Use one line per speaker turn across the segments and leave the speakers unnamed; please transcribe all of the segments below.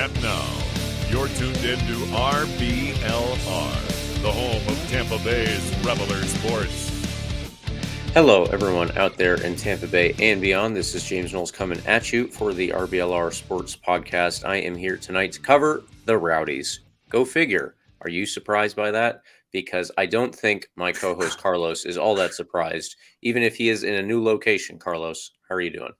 And now, you're tuned in to RBLR, the home of Tampa Bay's Reveler Sports.
Hello, everyone out there in Tampa Bay and beyond. This is James Knowles coming at you for the RBLR Sports Podcast. I am here tonight to cover the Rowdies. Go figure. Are you surprised by that? Because I don't think my co-host Carlos is all that surprised, even if he is in a new location. Carlos, how are you doing?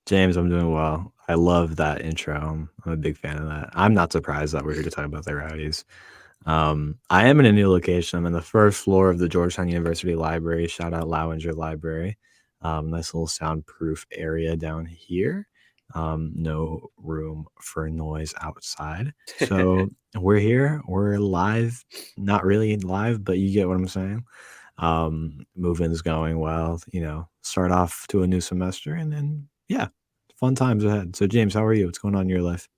James, I'm doing well. I love that intro. I'm a big fan of that. I'm not surprised that we're here to talk about the Rowdies. I am in a new location. I'm in the first floor of the Georgetown University Library. Shout out Lowinger Library. Nice little soundproof area down here. No room for noise outside. So we're here. We're live. Not really live, but you get what I'm saying. Move-in's going well. Start off to a new semester, and then yeah, fun times ahead. So James, how are you? What's going on in your life?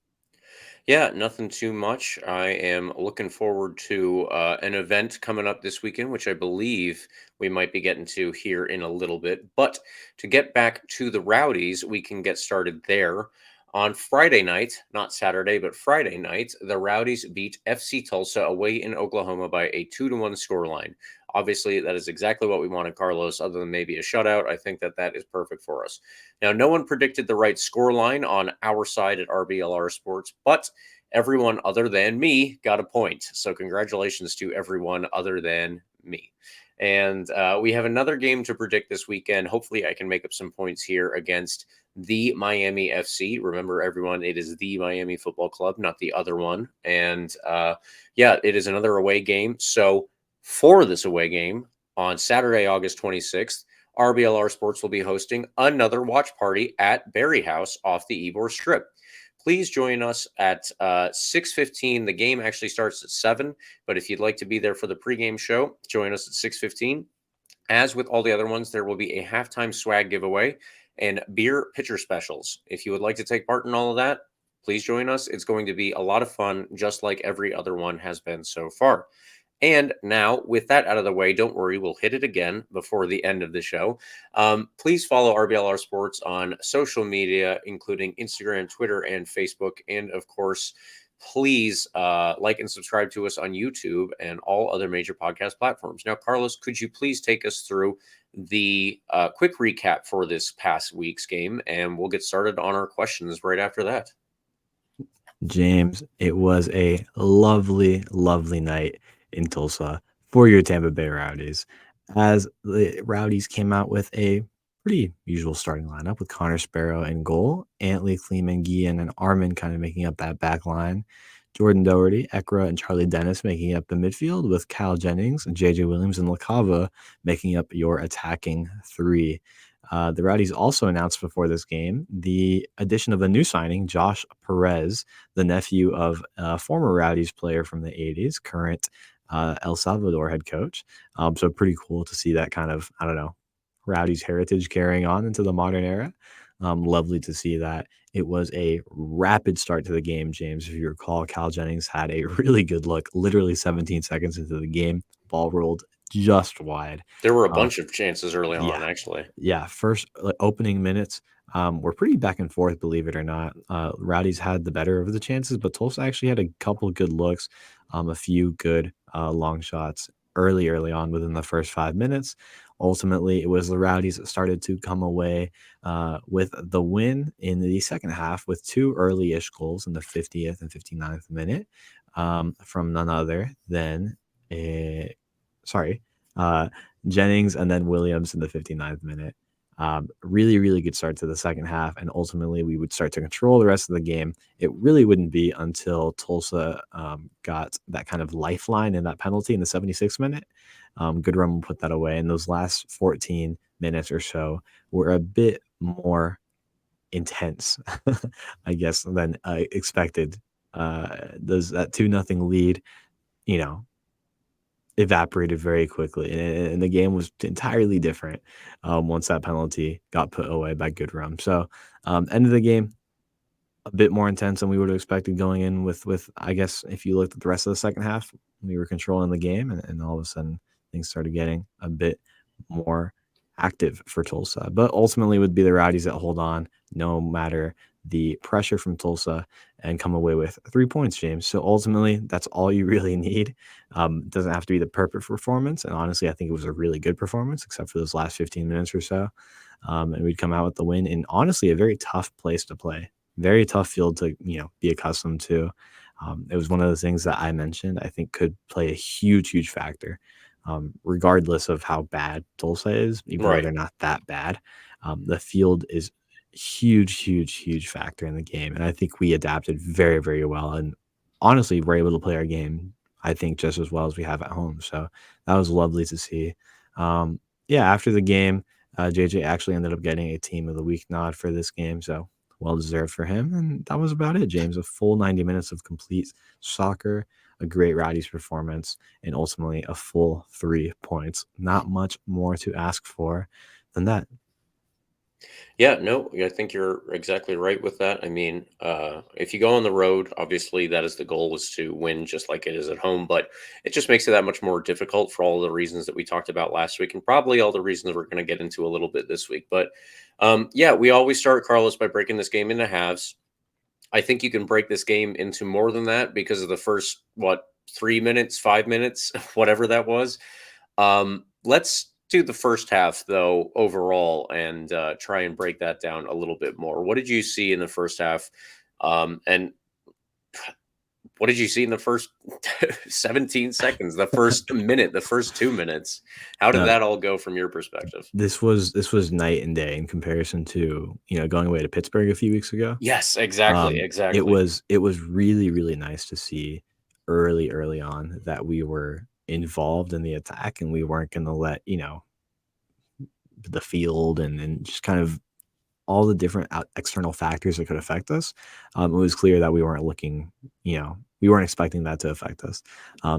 Yeah, nothing too much. I am looking forward to an event coming up this weekend, which I believe we might be getting to here in a little bit. But to get back to the Rowdies, we can get started there. On Friday night, not Saturday, but Friday night, the Rowdies beat FC Tulsa away in Oklahoma by a 2-1 scoreline. Obviously, that is exactly what we wanted, Carlos, other than maybe a shutout. I think that is perfect for us. Now, no one predicted the right scoreline on our side at RBLR Sports, but everyone other than me got a point. So congratulations to everyone other than me. And we have another game to predict this weekend. Hopefully, I can make up some points here against the Miami FC. Remember, everyone, it is the Miami Football Club, not the other one. And it is another away game. So for this away game on Saturday, August 26th, RBLR Sports will be hosting another watch party at BarrieHaus off the Ybor Strip. Please join us at 6:15. The game actually starts at 7, but if you'd like to be there for the pregame show, join us at 6:15. As with all the other ones, there will be a halftime swag giveaway and beer pitcher specials. If you would like to take part in all of that, please join us. It's going to be a lot of fun, just like every other one has been so far. And now, with that out of the way, don't worry, we'll hit it again before the end of the show. Please follow RBLR Sports on social media, including Instagram, Twitter, and Facebook. And of course, please like and subscribe to us on YouTube and all other major podcast platforms. Now, Carlos, could you please take us through the quick recap for this past week's game? And we'll get started on our questions right after that.
James, it was a lovely, lovely night in Tulsa for your Tampa Bay Rowdies, as the Rowdies came out with a pretty usual starting lineup with Connor Sparrow in goal, Antley, Kleeman, Guillen, and Areman kind of making up that back line. Jordan Doherty, Ekra, and Charlie Dennis making up the midfield, with Cal Jennings, JJ Williams, and LaCava making up your attacking three. The Rowdies also announced before this game the addition of a new signing, Josh Perez, the nephew of a former Rowdies player from the 80s, current El Salvador head coach. So pretty cool to see that kind of, Rowdies heritage carrying on into the modern era. Lovely to see that. It was a rapid start to the game, James. If you recall, Cal Jennings had a really good look, literally 17 seconds into the game. Ball rolled just wide.
There were a bunch of chances early on, actually.
Yeah, first opening minutes were pretty back and forth, believe it or not. Rowdies had the better of the chances, but Tulsa actually had a couple good looks, a few good long shots early on within the first 5 minutes. Ultimately, it was the Rowdies that started to come away with the win in the second half with two early-ish goals in the 50th and 59th minute from none other than Jennings and then Williams in the 59th minute. Really, really good start to the second half, and ultimately we would start to control the rest of the game. It really wouldn't be until Tulsa got that kind of lifeline in that penalty in the 76th minute. Goodrum put that away, and those last 14 minutes or so were a bit more intense, I guess, than expected. That 2-0 lead, evaporated very quickly, and the game was entirely different once that penalty got put away by Goodrum. So end of the game a bit more intense than we would have expected going in with I guess if you looked at the rest of the second half, we were controlling the game, and all of a sudden things started getting a bit more active for Tulsa. But ultimately would be the Rowdies that hold on no matter the pressure from Tulsa and come away with 3 points, James. So ultimately, that's all you really need. It doesn't have to be the perfect performance. And honestly, I think it was a really good performance, except for those last 15 minutes or so. And we'd come out with the win in honestly a very tough place to play, very tough field to be accustomed to. It was one of the things that I mentioned I think could play a huge factor, regardless of how bad Tulsa is, even though
Right.
they're not that bad. The field is huge factor in the game, and I think we adapted very well, and honestly, we're able to play our game, I think, just as well as we have at home. So that was lovely to see. Yeah, after the game, JJ actually ended up getting a Team of the Week nod for this game, so well deserved for him. And that was about it, James. A full 90 minutes of complete soccer, a great Rowdies performance, and ultimately a full 3 points. Not much more to ask for than that.
Yeah, no, I think you're exactly right with that. I mean, if you go on the road, obviously that is the goal, is to win just like it is at home, but it just makes it that much more difficult for all the reasons that we talked about last week, and probably all the reasons we're going to get into a little bit this week. But yeah, we always start, Carlos, by breaking this game into halves. I think you can break this game into more than that because of the first, 3 minutes, 5 minutes, whatever that was. Let's do the first half, though, overall, and try and break that down a little bit more. What did you see in the first half? And what did you see in the first 17 seconds, the first minute, the first 2 minutes? How did
No,
that all go from your perspective?
this was night and day in comparison to going away to Pittsburgh a few weeks ago.
Yes, exactly,
It
exactly.
was really nice to see early on that we were involved in the attack and we weren't going to let the field and just kind of all the different external factors that could affect us. It was clear that we weren't looking, we weren't expecting that to affect us.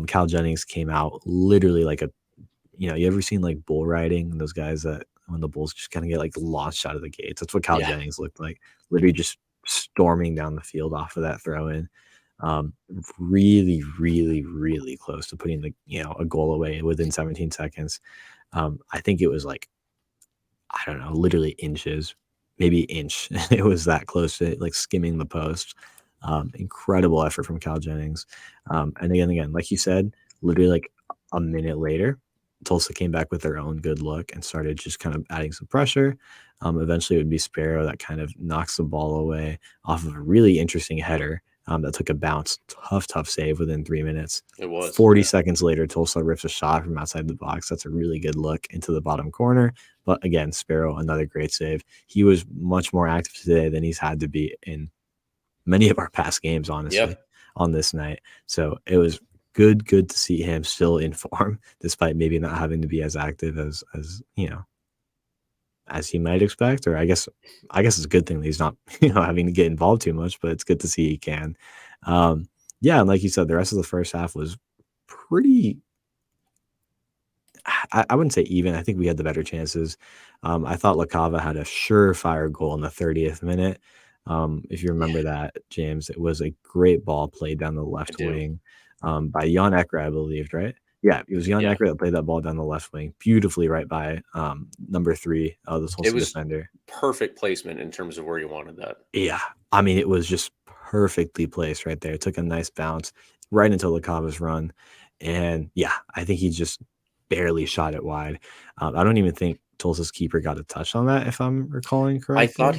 Cal Jennings came out literally like you ever seen like bull riding? Those guys that when the bulls just kind of get like launched out of the gates. That's what Cal
Yeah,
Jennings looked like, literally just storming down the field off of that throw in. Um, really close to putting a goal away within 17 seconds. I think it was like, I don't know, literally inches, maybe inch. It was that close to like skimming the post. Incredible effort from Cal Jennings. And again, like you said, literally like a minute later, Tulsa came back with their own good look and started just kind of adding some pressure. Eventually, it would be Sparrow that kind of knocks the ball away off of a really interesting header that took a bounce. Tough save within 3 minutes.
it was.
40
Yeah.
seconds later, Tulsa rips a shot from outside the box. That's a really good look into the bottom corner. But again, Sparrow, another great save. He was much more active today than he's had to be in many of our past games, honestly,
Yep.
on this night. So it was good to see him still in form, despite maybe not having to be as active as he might expect. Or I guess it's a good thing that he's not, having to get involved too much, but it's good to see he can. Yeah, and like you said, the rest of the first half was pretty, I wouldn't say even. I think we had the better chances. I thought LaCava had a surefire goal in the 30th minute. If you remember that, James, it was a great ball played down the
I
left
do.
wing by Jan Ekra, I believe, right? Yeah, it was Jan
Yeah.
Ekra that played that ball down the left wing beautifully right by number 3, the
It
Tulsa
was
defender.
perfect placement in terms of where you wanted that.
Yeah, I mean, it was just perfectly placed right there. It took a nice bounce right into LaCava's run, and yeah, I think he just barely shot it wide. I don't even think Tulsa's keeper got a touch on that, if I'm recalling correctly.
I thought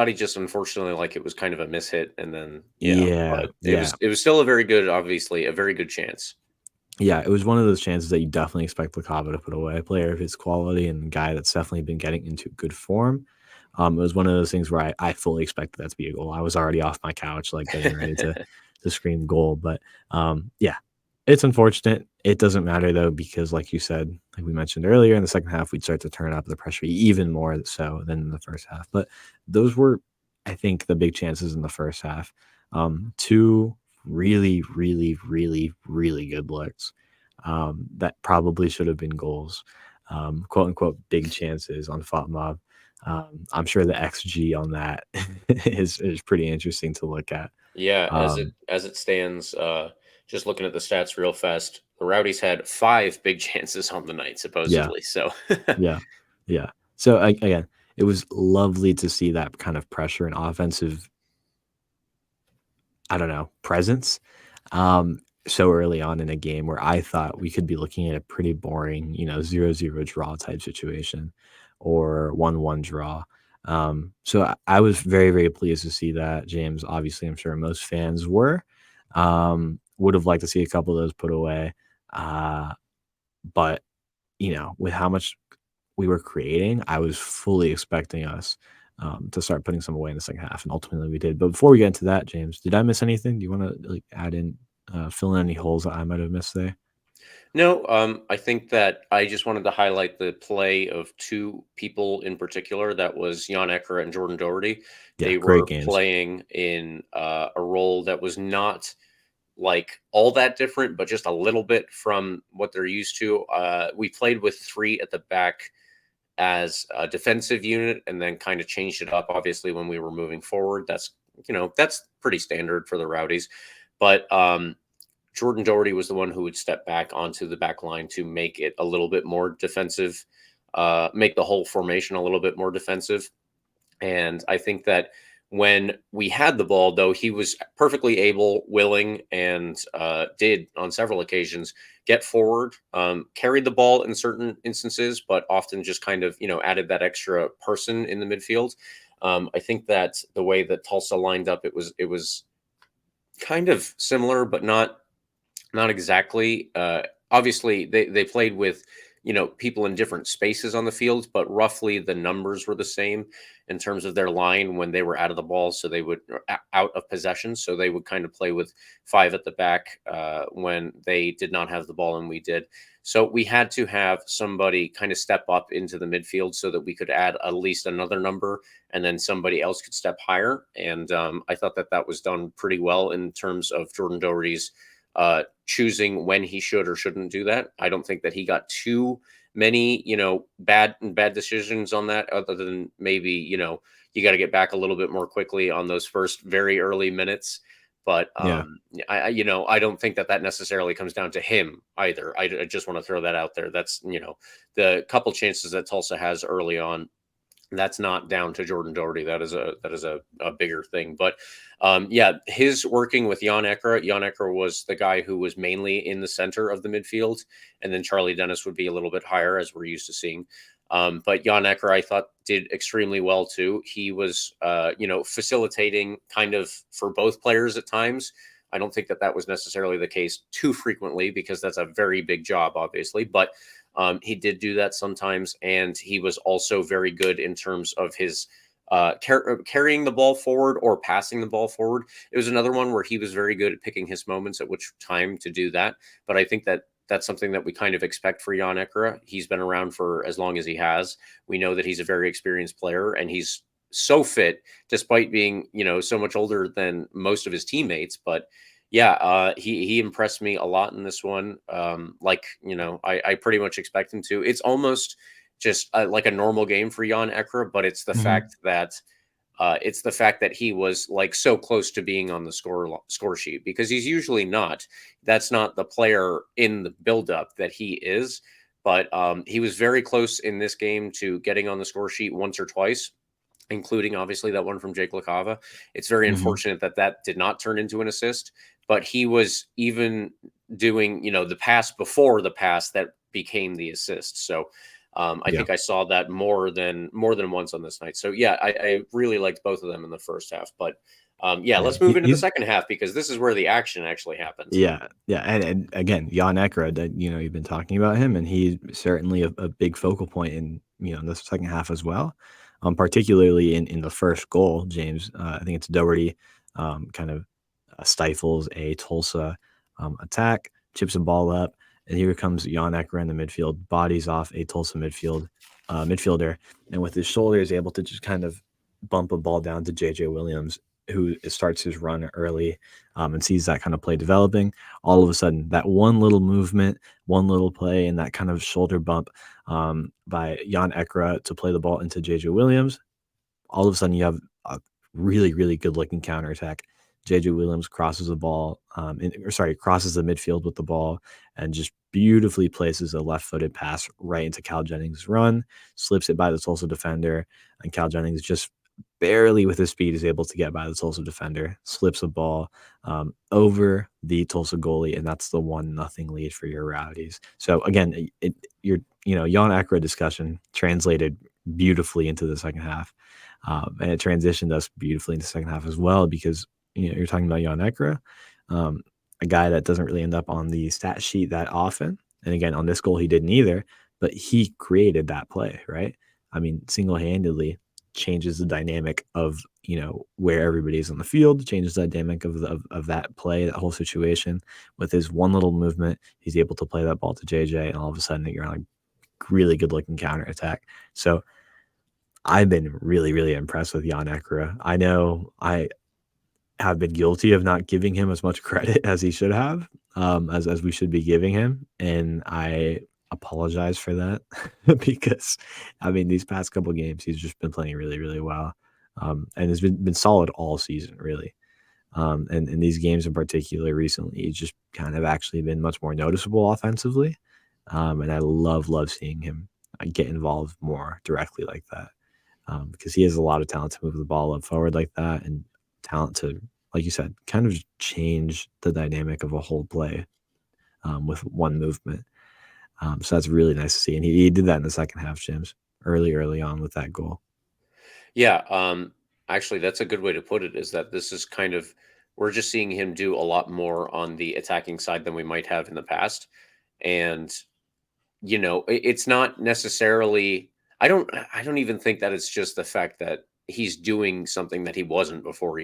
he just unfortunately, like, it was kind of a mishit, and then yeah,
Yeah,
but it
yeah,
was it was still a very good, obviously a very good chance.
yeah. It was one of those chances that you definitely expect LaCava to put away. A player of his quality and a guy that's definitely been getting into good form. It was one of those things where I fully expected that to be a goal. I was already off my couch, like getting ready to scream goal. But yeah, it's unfortunate. It doesn't matter though, because like you said, like we mentioned earlier, in the second half, we'd start to turn up the pressure even more so than in the first half. But those were, I think, the big chances in the first half. Two really good looks that probably should have been goals. Quote unquote big chances on FOTMOB. I'm sure the XG on that is pretty interesting to look at.
Yeah,
Um,
as it stands, just looking at the stats real fast, the Rowdies had 5 big chances on the night,
yeah,
supposedly. So
yeah, yeah. So again, it was lovely to see that kind of pressure and offensive, I don't know, presence so early on in a game where I thought we could be looking at a pretty boring, 0-0 draw type situation or 1-1 draw. So I was very, very pleased to see that, James. Obviously, I'm sure most fans were. Would have liked to see a couple of those put away. But, with how much we were creating, I was fully expecting us to start putting some away in the second half, and ultimately we did. But before we get into that, James, did I miss anything? Do you want to add in, fill in any holes that I might have missed there?
No, I think that I just wanted to highlight the play of two people in particular. That was Jan Ekra and Jordan Doherty.
Yeah,
They
great
were
games.
playing in a role that was not like all that different, but just a little bit from what they're used to. We played with three at the back as a defensive unit and then kind of changed it up, obviously, when we were moving forward. That's pretty standard for the Rowdies. But Jordan Doherty was the one who would step back onto the back line to make it a little bit more defensive, make the whole formation a little bit more defensive. And I think that when we had the ball, though, he was perfectly able, willing, and did on several occasions get forward, carried the ball in certain instances, but often just kind of, added that extra person in the midfield. I think that the way that Tulsa lined up, it was kind of similar, but not exactly. Obviously, they played with people in different spaces on the field, but roughly the numbers were the same in terms of their line when they were out of the ball. So they would out of possession. So they would kind of play with five at the back when they did not have the ball, and we did. So we had to have somebody kind of step up into the midfield so that we could add at least another number, and then somebody else could step higher. And I thought that was done pretty well in terms of Jordan Doherty's choosing when he should or shouldn't do that. I don't think that he got too many, bad decisions on that, other than maybe, you got to get back a little bit more quickly on those first very early minutes. But
Yeah.
I don't think that necessarily comes down to him either. I just want to throw that out there. That's, the couple chances that Tulsa has early on, that's not down to Jordan Doherty. That is a bigger thing. But his working with Jan Ekra. Jan Ekra was the guy who was mainly in the center of the midfield, and then Charlie Dennis would be a little bit higher, as we're used to seeing. But Jan Ekra, I thought, did extremely well too. He was facilitating kind of for both players at times. I don't think that was necessarily the case too frequently, because that's a very big job, obviously. But he did do that sometimes, and he was also very good in terms of his carrying the ball forward or passing the ball forward. It was another one where he was very good at picking his moments at which time to do that. But I think that that's something that we kind of expect for Jan Ekra. He's been around for as long as he has. We know that he's a very experienced player, and he's so fit despite being, so much older than most of his teammates. But yeah, he impressed me a lot in this one. I pretty much expect him to. It's almost just like a normal game for Jan Ekra, but it's the fact that he was like so close to being on the score sheet, because he's usually not. That's not the player in the buildup that he is. But he was very close in this game to getting on the score sheet once or twice, including obviously that one from Jake LaCava. It's very unfortunate that did not turn into an assist, but he was even doing, the pass before the pass that became the assist. So I think I saw that more than once on this night. So yeah, I really liked both of them in the first half. But let's move into the second half, because this is where the action actually happens.
Yeah, and again, Jan Ekra, that you've been talking about him, and he's certainly a big focal point in the second half as well. Particularly in the first goal, James. I think it's Doherty, kind of stifles a Tulsa attack, chips a ball up, and here comes Jan Ekra in the midfield, bodies off a Tulsa midfielder, and with his shoulder is able to just kind of bump a ball down to JJ Williams, who starts his run early, and sees that kind of play developing. All of a sudden, that one little movement, one little play, and that kind of shoulder bump by Jan Ekra to play the ball into JJ Williams, all of a sudden you have a really, really good looking counterattack. JJ Williams crosses the ball, crosses the midfield with the ball and just beautifully places a left-footed pass right into Cal Jennings' run, slips it by the Tulsa defender, and Cal Jennings just barely with his speed is able to get by the Tulsa defender, slips the ball over the Tulsa goalie, and that's the 1-0 lead for your Rowdies. So again, Jan Ekra discussion translated beautifully into the second half, and it transitioned us beautifully into the second half as well because you're talking about Jan Ekra, a guy that doesn't really end up on the stat sheet that often. And again, on this goal, he didn't either, but he created that play, right? I mean, single-handedly changes the dynamic of where everybody is on the field, changes the dynamic of that play, that whole situation. With his one little movement, he's able to play that ball to JJ, and all of a sudden you're on a really good looking counter attack. So I've been really, really impressed with Jan Ekra. I know I have been guilty of not giving him as much credit as he should have, as we should be giving him, and I apologize for that because I mean these past couple games he's just been playing really, really well, and has been solid all season really. And in these games in particular recently, he's just kind of actually been much more noticeable offensively, and I love seeing him get involved more directly like that, because he has a lot of talent to move the ball up forward like that, and talent to, like you said, kind of change the dynamic of a whole play with one movement. So that's really nice to see. And he did that in the second half, James, early on with that goal.
Yeah. Actually, that's a good way to put it, is that this is kind of, we're just seeing him do a lot more on the attacking side than we might have in the past. And, it's not necessarily, I don't even think that it's just the fact that he's doing something that he wasn't before.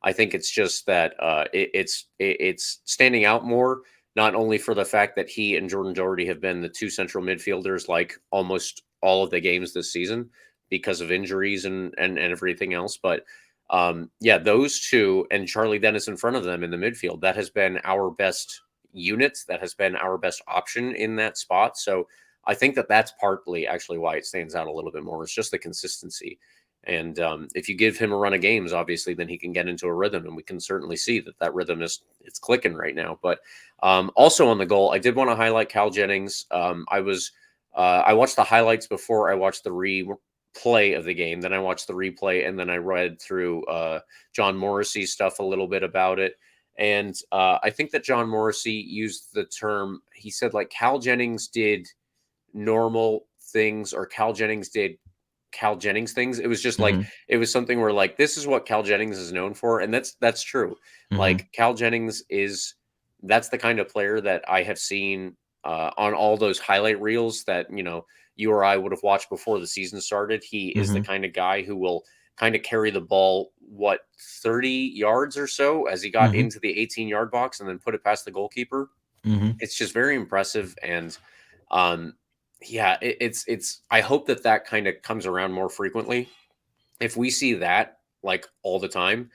I think it's just that it's standing out more, not only for the fact that he and Jordan Doherty have been the two central midfielders like almost all of the games this season because of injuries and everything else, but those two and Charlie Dennis in front of them in the midfield, that has been our best unit, that has been our best option in that spot. So I think that that's partly actually why it stands out a little bit more. It's just the consistency. And if you give him a run of games, obviously, then he can get into a rhythm, and we can certainly see that rhythm it's clicking right now. But also on the goal, I did want to highlight Cal Jennings. I watched the highlights before I watched the replay of the game. Then I watched the replay, and then I read through John Morrissey's stuff a little bit about it. And I think that John Morrissey used the term, he said like Cal Jennings did normal things, or Cal Jennings did Cal Jennings things. It was just like, it was something where like, this is what Cal Jennings is known for. And that's true. Like Cal Jennings that's the kind of player that I have seen on all those highlight reels that, you or I would have watched before the season started. He is the kind of guy who will kind of carry the ball, 30 yards or so as he got into the 18-yard box and then put it past the goalkeeper. It's just very impressive. And it's I hope that kind of comes around more frequently. If we see that like all the time,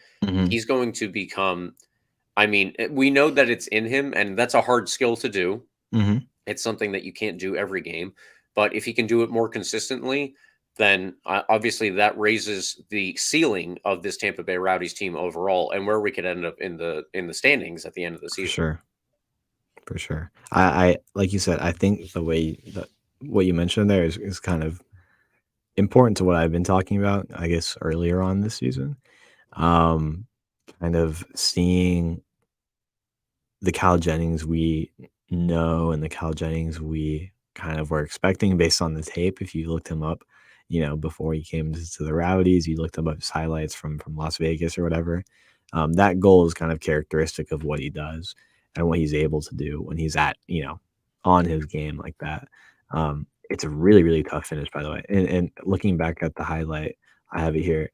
he's going to become, I mean, we know that it's in him, and that's a hard skill to do. It's something that you can't do every game, but if he can do it more consistently, then obviously that raises the ceiling of this Tampa Bay Rowdies team overall, and where we could end up in the standings at the end of the season.
For sure. I like you said, I think the way that what you mentioned there is kind of important to what I've been talking about, I guess, earlier on this season. Kind of seeing the Cal Jennings we know and the Cal Jennings we kind of were expecting based on the tape. If you looked him up, before he came to the Rowdies, you looked up his highlights from Las Vegas or whatever. That goal is kind of characteristic of what he does and what he's able to do when he's at, on his game like that. It's a really, really tough finish, by the way. And looking back at the highlight, I have it here.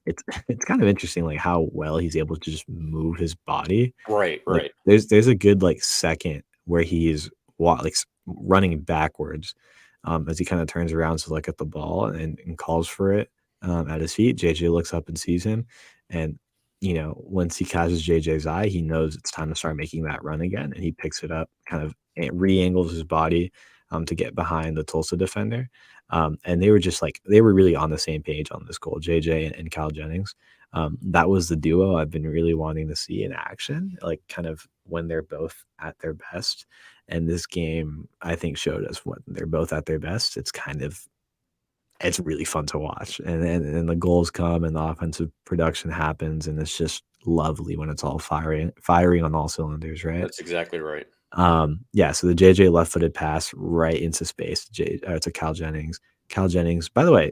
It's kind of interesting, like how well he's able to just move his body.
Right.
Like, there's a good like second where he's running backwards, as he kind of turns around to look at the ball and calls for it at his feet. JJ looks up and sees him, and once he catches JJ's eye, he knows it's time to start making that run again, and he picks it up, kind of re-angles his body to get behind the Tulsa defender. And they were just like, they were really on the same page on this goal, JJ and Cal Jennings. That was the duo I've been really wanting to see in action, like kind of when they're both at their best. And this game, I think, showed us when they're both at their best. It's really fun to watch, and the goals come and the offensive production happens, and it's just lovely when it's all firing on all cylinders, right?
That's exactly right.
Yeah, so the JJ left-footed pass right into space to Cal Jennings. Cal Jennings, by the way,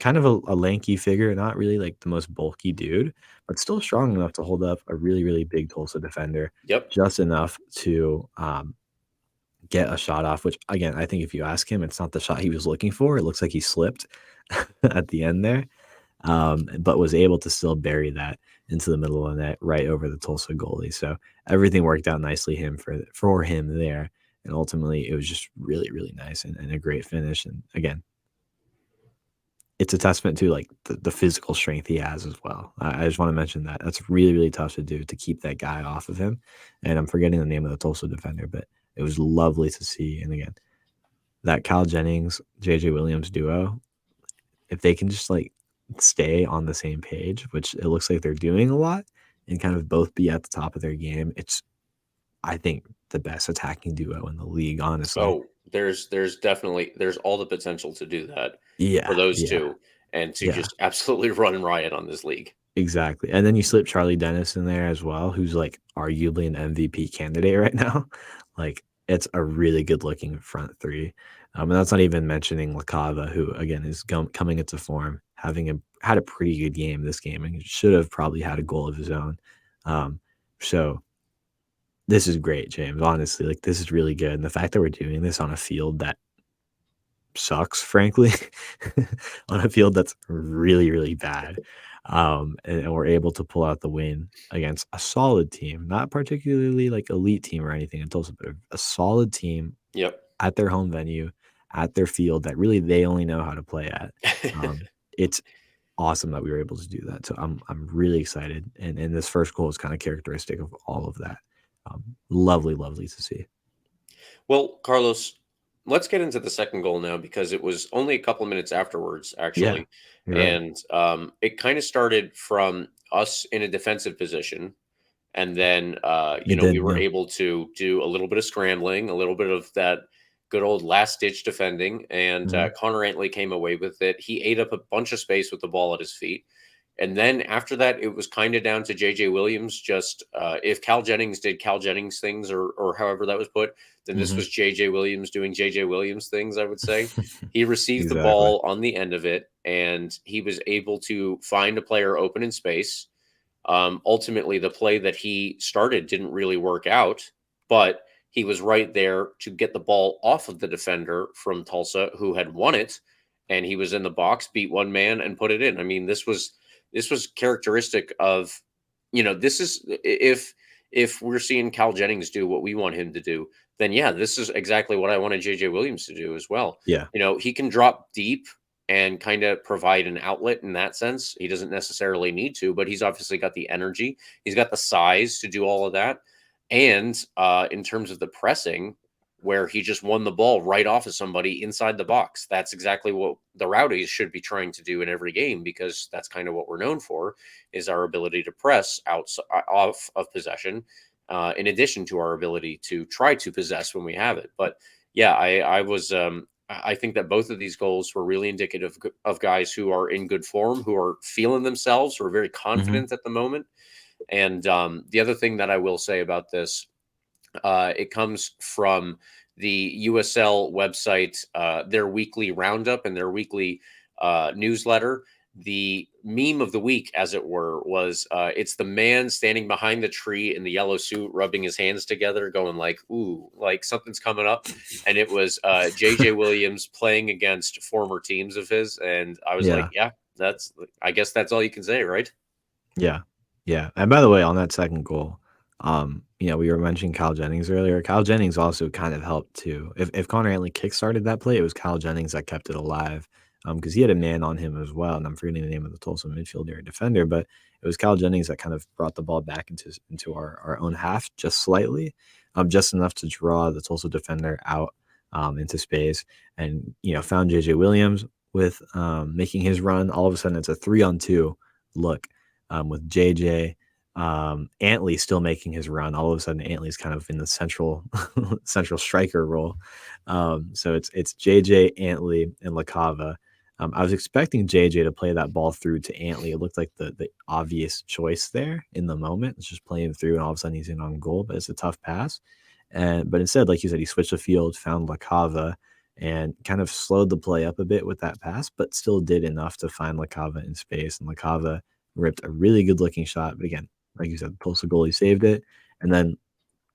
kind of a lanky figure, not really like the most bulky dude, but still strong enough to hold up a really, really big Tulsa defender,
Yep.
just enough to get a shot off, which again, I think if you ask him, it's not the shot he was looking for. It looks like he slipped at the end there, but was able to still bury that into the middle of the net right over the Tulsa goalie. So everything worked out nicely for him there. And ultimately, it was just really, really nice and a great finish. And again, it's a testament to like the physical strength he has as well. I just want to mention that that's really, really tough to do to keep that guy off of him. And I'm forgetting the name of the Tulsa defender, but it was lovely to see. And again, that Cal Jennings, JJ Williams duo, if they can just like stay on the same page, which it looks like they're doing a lot, and kind of both be at the top of their game, it's, I think, the best attacking duo in the league, honestly.
Oh, there's definitely there's all the potential to do that for
Yeah,
those
yeah,
two and to
yeah.
just absolutely run riot on this league.
Exactly, and then you slip Charlie Dennis in there as well, who's, like, arguably an MVP candidate right now. Like, it's a really good-looking front three, and that's not even mentioning LaCava, who, again, is coming into form, had a pretty good game this game, and should have probably had a goal of his own. So this is great, James, honestly, like, this is really good, and the fact that we're doing this on a field that sucks, frankly, on a field that's really, really bad. And we're able to pull out the win against a solid team, not particularly like elite team or anything in Tulsa, but a solid team
Yep.
at their home venue, at their field that really they only know how to play at. It's awesome that we were able to do that. So I'm really excited. And this first goal is kind of characteristic of all of that. Lovely, lovely to see.
Well, Carlos, let's get into the second goal now because it was only a couple minutes afterwards,
Yeah,
actually.
you're right.
And it kind of started from us in a defensive position. And then,
It
we
did,
were
yeah.
able to do a little bit of scrambling, a little bit of that good old last ditch defending. And
Mhm.
Connor Antley came away with it. He ate up a bunch of space with the ball at his feet. And then after that, it was kind of down to JJ Williams. Just if Cal Jennings did Cal Jennings things, or however that was put, then this
Mhm.
was JJ Williams doing JJ Williams things. I would say he received the
Exactly.
ball on the end of it, and he was able to find a player open in space. Ultimately, the play that he started didn't really work out, but he was right there to get the ball off of the defender from Tulsa who had won it, and he was in the box, beat one man, and put it in. I mean, this was characteristic of, this is if we're seeing Cal Jennings do what we want him to do, then yeah, this is exactly what I wanted JJ Williams to do as well.
Yeah.
He can drop deep and kind of provide an outlet in that sense. He doesn't necessarily need to, but he's obviously got the energy. He's got the size to do all of that. And in terms of the pressing, where he just won the ball right off of somebody inside the box. That's exactly what the Rowdies should be trying to do in every game because that's kind of what we're known for is our ability to press off of possession, in addition to our ability to try to possess when we have it. But yeah, I think that both of these goals were really indicative of guys who are in good form, who are feeling themselves, who are very
Mhm.
confident at the moment. And the other thing that I will say about this, it comes from the USL website, their weekly roundup and their weekly newsletter. The meme of the week, as it were, was it's the man standing behind the tree in the yellow suit, rubbing his hands together, going like, "Ooh, like something's coming up." And it was JJ Williams playing against former teams of his, and I was like,
Yeah.
"Yeah, I guess that's all you can say, right?"
Yeah. Yeah. And by the way, on that second goal, we were mentioning Kyle Jennings earlier. Kyle Jennings also kind of helped too. If Connor Antley kickstarted that play, it was Kyle Jennings that kept it alive. Because he had a man on him as well. And I'm forgetting the name of the Tulsa midfielder or defender, but it was Kyle Jennings that kind of brought the ball back into our own half just slightly, just enough to draw the Tulsa defender out into space and found JJ Williams with making his run. All of a sudden it's a 3-on-2 look. with JJ. Antley still making his run. All of a sudden, Antley's kind of in the central central striker role. So it's JJ, Antley, and LaCava. I was expecting JJ to play that ball through to Antley. It looked like the obvious choice there in the moment. It's just playing through, and all of a sudden he's in on goal. But it's a tough pass. But instead, like you said, he switched the field, found LaCava, and kind of slowed the play up a bit with that pass, but still did enough to find LaCava in space. And LaCava ripped a really good looking shot. But again, like you said, the Tulsa goalie saved it. And then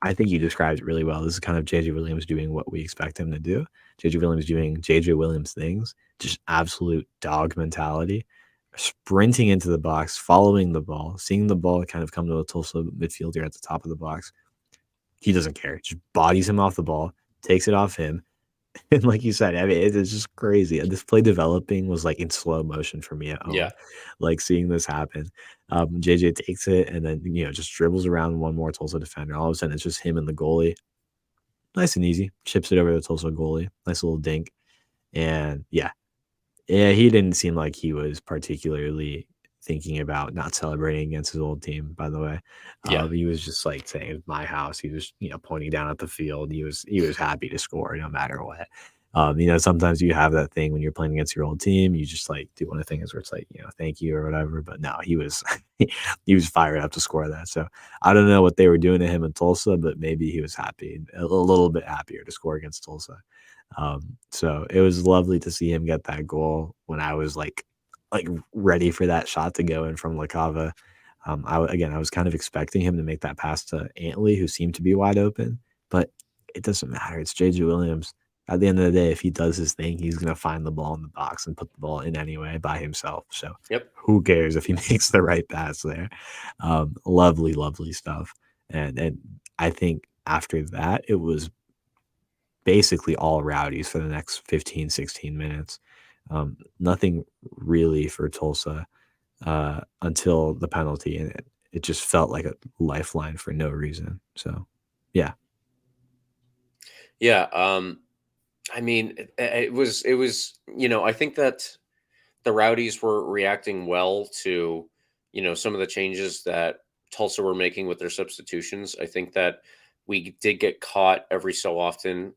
I think you described it really well. This is kind of JJ Williams doing what we expect him to do. JJ Williams doing JJ Williams things, just absolute dog mentality, sprinting into the box, following the ball, seeing the ball kind of come to a Tulsa midfielder at the top of the box. He doesn't care. Just bodies him off the ball, takes it off him. And like you said, I mean, it's just crazy. This play developing was like in slow motion for me at home,
Yeah.
like seeing this happen. JJ takes it and then, just dribbles around one more Tulsa defender. All of a sudden, it's just him and the goalie. Nice and easy. Chips it over the Tulsa goalie. Nice little dink. And yeah, he didn't seem like he was particularly thinking about not celebrating against his old team, by the way.
Yeah.
He was just like saying, "It's my house." He was, pointing down at the field. He was happy to score no matter what. Sometimes you have that thing when you're playing against your old team. You just like do one of the things where it's like, thank you or whatever. But no, he was he was fired up to score that. So I don't know what they were doing to him in Tulsa, but maybe he was happy, a little bit happier to score against Tulsa. So it was lovely to see him get that goal when I was like ready for that shot to go in from LaCava. I was kind of expecting him to make that pass to Antley, who seemed to be wide open, but it doesn't matter. It's JJ Williams. At the end of the day, if he does his thing, he's going to find the ball in the box and put the ball in anyway by himself. So
Yep.
who cares if he makes the right pass there? Lovely, lovely stuff. And I think after that, it was basically all Rowdies for the next 15, 16 minutes. Nothing really for Tulsa until the penalty, and it just felt like a lifeline for no reason. So, yeah.
Yeah. I mean, it was, I think that the Rowdies were reacting well to, some of the changes that Tulsa were making with their substitutions. I think that we did get caught every so often,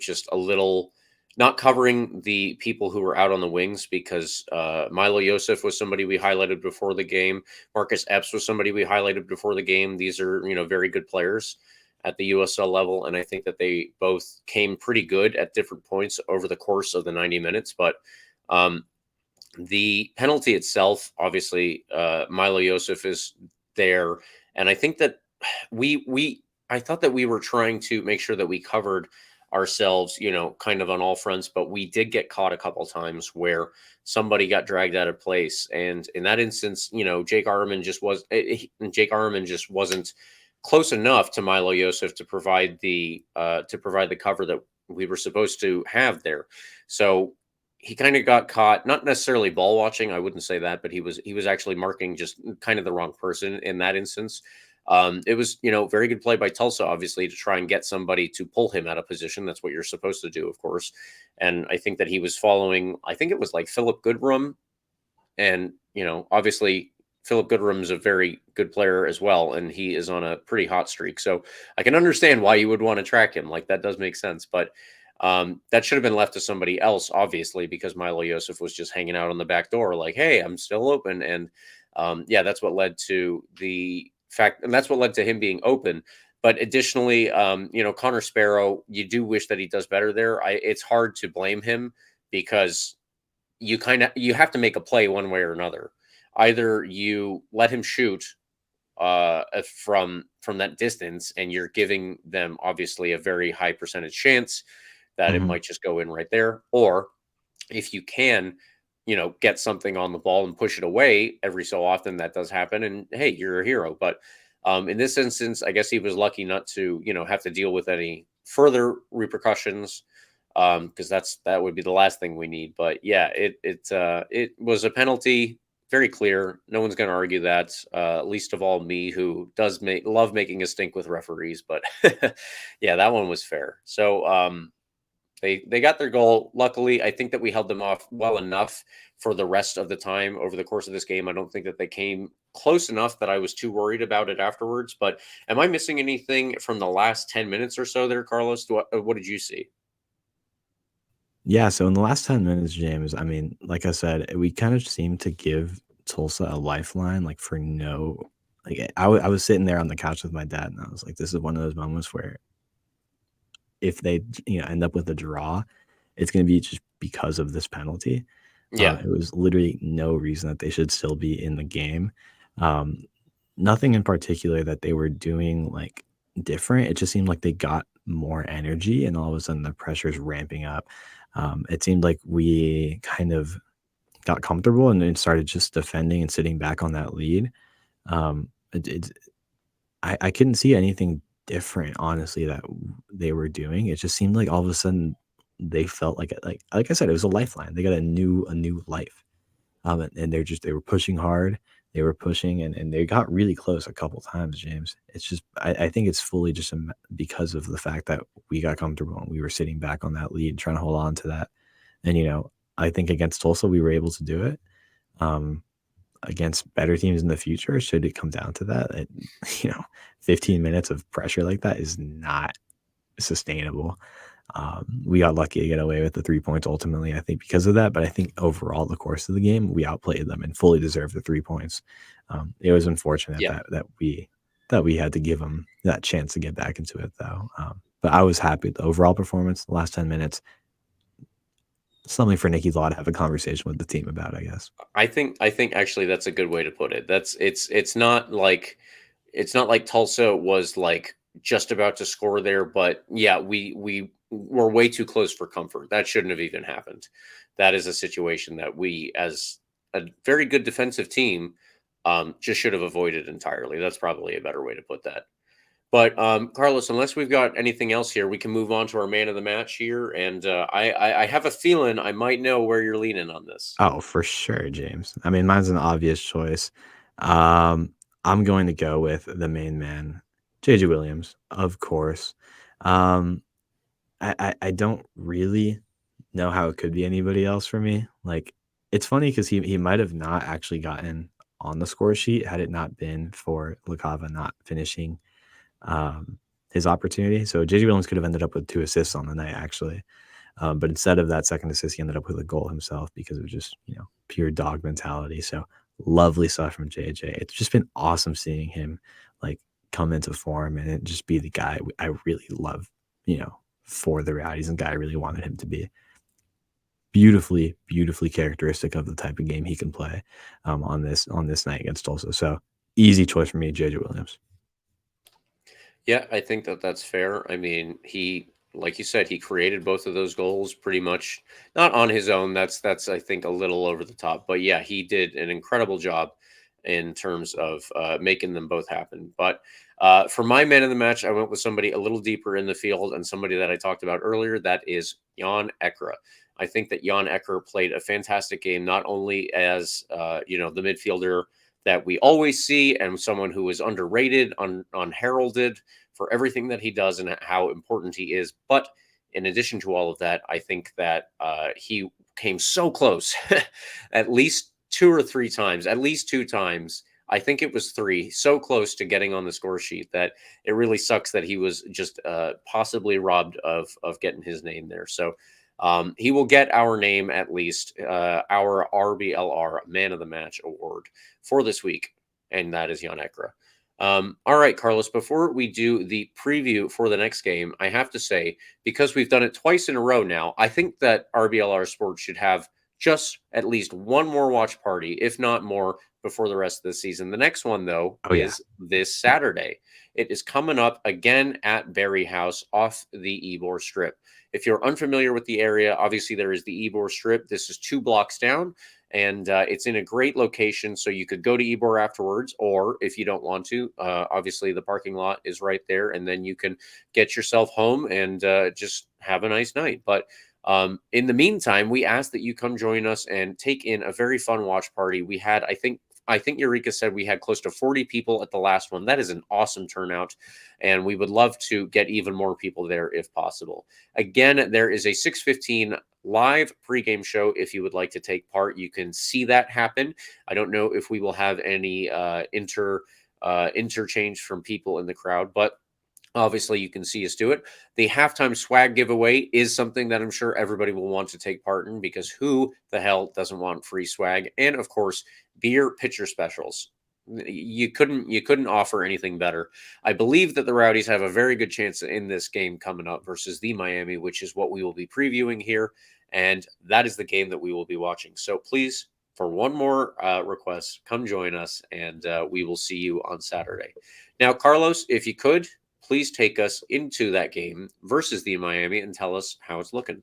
just a little not covering the people who were out on the wings because Milo Yosef was somebody we highlighted before the game. Marcus Epps was somebody we highlighted before the game. These are, very good players at the USL level. And I think that they both came pretty good at different points over the course of the 90 minutes. But the penalty itself, obviously, Milo Yosef is there. And I think that I thought that we were trying to make sure that we covered ourselves, kind of on all fronts, but we did get caught a couple times where somebody got dragged out of place. And in that instance, Jake Areman just wasn't close enough to Milo Yosef to provide the cover that we were supposed to have there. So he kind of got caught, not necessarily ball watching, I wouldn't say that, but he was actually marking just kind of the wrong person in that instance. It was, very good play by Tulsa, obviously, to try and get somebody to pull him out of position. That's what you're supposed to do, of course. And I think that he was following, I think it was like Philip Goodrum. And, obviously, Philip Goodrum is a very good player as well. And he is on a pretty hot streak. So I can understand why you would want to track him. Like, that does make sense. But that should have been left to somebody else, obviously, because Milo Yosef was just hanging out on the back door like, hey, I'm still open. And that's what led to the fact, and that's what led to him being open. But additionally, Connor Sparrow, you do wish that he does better there. It's hard to blame him because you have to make a play one way or another. Either you let him shoot from that distance, and you're giving them obviously a very high percentage chance that it might just go in right there, or if you can, get something on the ball and push it away every so often, that does happen. And hey, you're a hero. But in this instance, I guess he was lucky not to, have to deal with any further repercussions because that would be the last thing we need. But yeah, it was a penalty, very clear. No one's going to argue that, least of all me, who does love making a stink with referees. But yeah, that one was fair. So They got their goal. Luckily, I think that we held them off well enough for the rest of the time over the course of this game. I don't think that they came close enough that I was too worried about it afterwards. But am I missing anything from the last 10 minutes or so there, Carlos? What did you see?
Yeah, so in the last 10 minutes, James, I mean, like I said, we kind of seemed to give Tulsa a lifeline, like for no, like I was sitting there on the couch with my dad, and I was like, this is one of those moments where if they, end up with a draw, it's going to be just because of this penalty.
Yeah.
It was literally no reason that they should still be in the game. Um, Nothing in particular that they were doing like different. It just seemed like they got more energy, and all of a sudden the pressure's ramping up. It seemed like we kind of got comfortable and then started just defending and sitting back on that lead. It's I couldn't see anything different, honestly, that they were doing. It just seemed like all of a sudden they felt like I said, it was a lifeline. They got a new life. And they were pushing hard. They were pushing and they got really close a couple times, James. It's just I think it's fully just because of the fact that we got comfortable and we were sitting back on that lead, trying to hold on to that. And I think against Tulsa we were able to do it. Um, Against better teams in the future, should it come down to that, 15 minutes of pressure like that is not sustainable. We got lucky to get away with the 3 points ultimately, I think, because of that. But I think overall, the course of the game, we outplayed them and fully deserved the 3 points. It was unfortunate
Yeah.
that we had to give them that chance to get back into it, though. But I was happy with the overall performance. The last 10 minutes, something for Nicky Law to have a conversation with the team about, I guess.
I think actually that's a good way to put it. It's not like Tulsa was like just about to score there, but yeah, we were way too close for comfort. That shouldn't have even happened. That is a situation that we, as a very good defensive team, just should have avoided entirely. That's probably a better way to put that. But Carlos, unless we've got anything else here, we can move on to our man of the match here. And I have a feeling I might know where you're leaning on this.
Oh, for sure, James. I mean, mine's an obvious choice. Um, I'm going to go with the main man, JJ Williams, of course. Um, I don't really know how it could be anybody else for me. Like, it's funny because he might have not actually gotten on the score sheet had it not been for Lacava not finishing um, his opportunity. So JJ Williams could have ended up with 2 assists on the night, actually. But instead of that second assist, he ended up with a goal himself because of just, pure dog mentality. So lovely stuff from JJ. It's just been awesome seeing him like come into form and it just be the guy I really love, for the Rowdies and guy I really wanted him to be. Beautifully, beautifully characteristic of the type of game he can play on this night against Tulsa. So easy choice for me, JJ Williams.
Yeah, I think that that's fair. I mean, like you said, he created both of those goals pretty much not on his own. That's I think a little over the top, but yeah, he did an incredible job in terms of making them both happen. But for my man of the match, I went with somebody a little deeper in the field and somebody that I talked about earlier. That is Jan Ekra. I think that Jan Ekra played a fantastic game, not only as the midfielder that we always see and someone who is underrated, unheralded for everything that he does and how important he is. But in addition to all of that, I think that he came so close at least 2 or 3 times, at least 2 times. I think it was 3, so close to getting on the score sheet that it really sucks that he was just possibly robbed of getting his name there. So he will get our name, at least our RBLR Man of the Match award for this week, and that is Jan Ekra. All right, Carlos, before we do the preview for the next game, I have to say, because we've done it twice in a row now, I think that RBLR Sports should have just at least one more watch party, if not more, before the rest of the season. The next one, though,
Oh, yeah.
is this Saturday. It is coming up again at BarrieHaus off the Ybor Strip. If you're unfamiliar with the area, obviously there is the Ybor Strip. This is 2 blocks down, and it's in a great location. So you could go to Ybor afterwards, or if you don't want to, obviously the parking lot is right there, and then you can get yourself home and just have a nice night. But in the meantime, we ask that you come join us and take in a very fun watch party. We had, I think, I think Eureka said we had close to 40 people at the last one. That is an awesome turnout, and we would love to get even more people there if possible. Again, there is a 6:15 live pregame show. If you would like to take part, you can see that happen. I don't know if we will have any interchange from people in the crowd, but obviously you can see us do it. The halftime swag giveaway is something that I'm sure everybody will want to take part in, because who the hell doesn't want free swag? And of course, beer pitcher specials. You couldn't offer anything better. I believe that the Rowdies have a very good chance in this game coming up versus the Miami, which is what we will be previewing here, and that is the game that we will be watching. So please, for one more request, come join us, and we will see you on Saturday. Now, Carlos, if you could, please take us into that game versus the Miami and tell us how it's looking.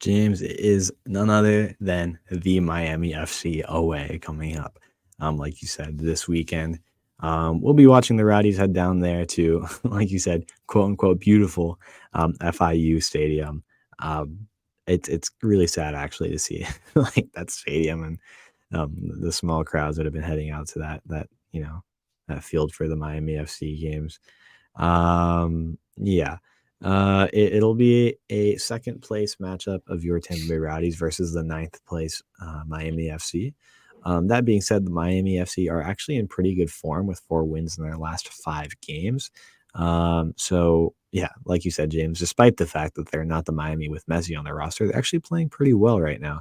James, it is none other than the Miami FC away coming up. Like you said, this weekend. We'll be watching the Rowdies head down there to, like you said, quote unquote, beautiful FIU stadium. It's really sad actually to see like that stadium and the small crowds that have been heading out to that field for the Miami FC games. Yeah. It'll be a second place matchup of your Tampa Bay Rowdies versus the ninth place Miami FC. That being said, the Miami FC are actually in pretty good form with 4 wins in their last 5 games. So yeah, like you said, James, despite the fact that they're not the Miami with Messi on their roster, they're actually playing pretty well right now.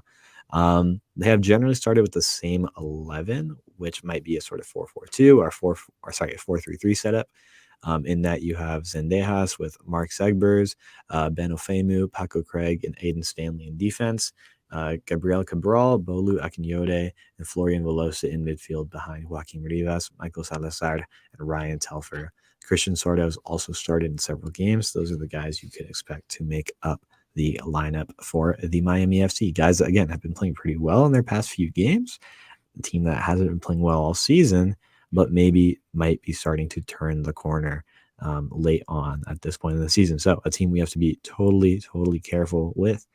They have generally started with the same 11, which might be a sort of 4-4-2 or 4-3-3 setup. In that you have Zendejas with Mark Segbers, Ben Ofemu, Paco Craig, and Aiden Stanley in defense, Gabriel Cabral, Bolu Akinyode, and Florian Velosa in midfield behind Joaquin Rivas, Michael Salazar, and Ryan Telfer. Christian Sordo's also started in several games. Those are the guys you could expect to make up the lineup for the Miami FC. Guys that, again, have been playing pretty well in their past few games. The team that hasn't been playing well all season, but maybe might be starting to turn the corner late on at this point in the season. So a team we have to be totally, totally careful with.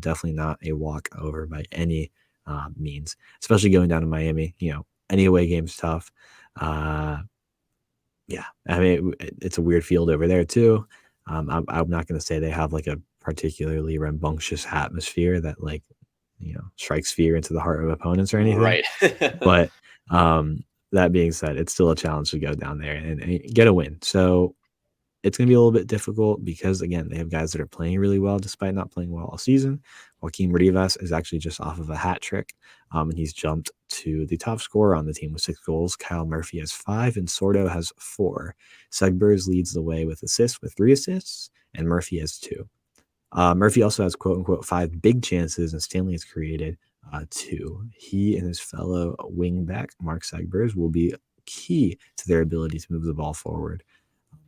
Definitely not a walkover by any means, especially going down to Miami. Any away game's tough. Yeah, I mean, it's a weird field over there too. I'm not going to say they have like a particularly rambunctious atmosphere that strikes fear into the heart of opponents or anything.
Right.
But that being said, it's still a challenge to go down there and get a win. So it's going to be a little bit difficult because, again, they have guys that are playing really well despite not playing well all season. Joaquin Rivas is actually just off of a hat trick, and he's jumped to the top scorer on the team with 6 goals. Kyle Murphy has 5, and Sordo has 4. Segbers leads the way with 3 assists, and Murphy has 2. Murphy also has, quote unquote, 5 big chances, and Stanley has created 2. He and his fellow wingback, Mark Segbers, will be key to their ability to move the ball forward.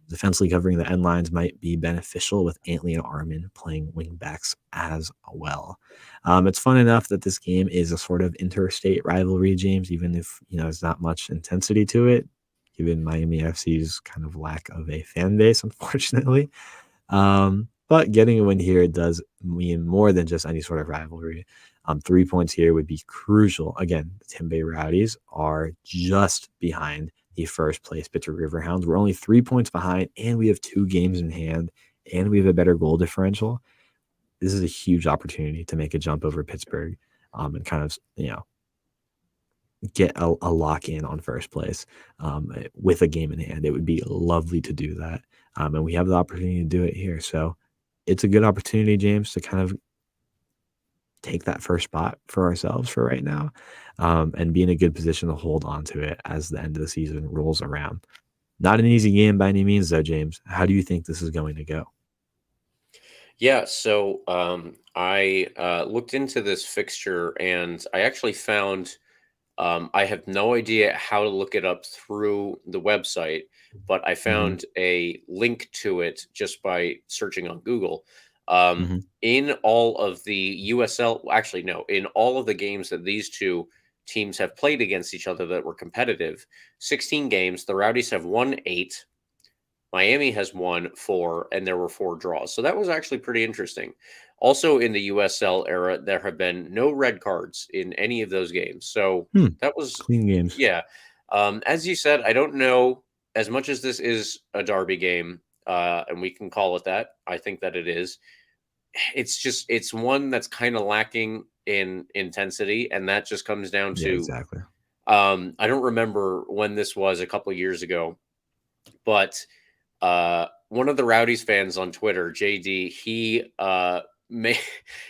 Defensively covering the end lines might be beneficial with Antley and Areman playing wingbacks as well. It's fun enough that this game is a sort of interstate rivalry, James, even if there's not much intensity to it, given Miami FC's kind of lack of a fan base, unfortunately. But getting a win here does mean more than just any sort of rivalry. 3 points here would be crucial. Again, the Tampa Bay Rowdies are just behind the first place Pittsburgh Riverhounds. We're only 3 points behind, and we have 2 games in hand, and we have a better goal differential. This is a huge opportunity to make a jump over Pittsburgh and kind of, get a lock in on first place with a game in hand. It would be lovely to do that. And we have the opportunity to do it here. So it's a good opportunity, James, to kind of take that first spot for ourselves for right now and be in a good position to hold on to it as the end of the season rolls around. Not an easy game by any means, though, James. How do you think this is going to go?
Yeah, so I looked into this fixture, and I actually found I have no idea how to look it up through the website, but I found a link to it just by searching on Google. In all of the USL, actually, no, in all of the games that these two teams have played against each other that were competitive, 16 games, the Rowdies have won 8, Miami has won 4, and there were 4 draws. So that was actually pretty interesting. Also, in the USL era, there have been no red cards in any of those games. So that was,
Clean games.
yeah. As you said, I don't know, as much as this is a derby game, and we can call it that. I think that it is. It's one that's kind of lacking in intensity, and that just comes down
Yeah,
to
exactly.
I don't remember when this was, a couple of years ago, but one of the Rowdies fans on Twitter, JD, made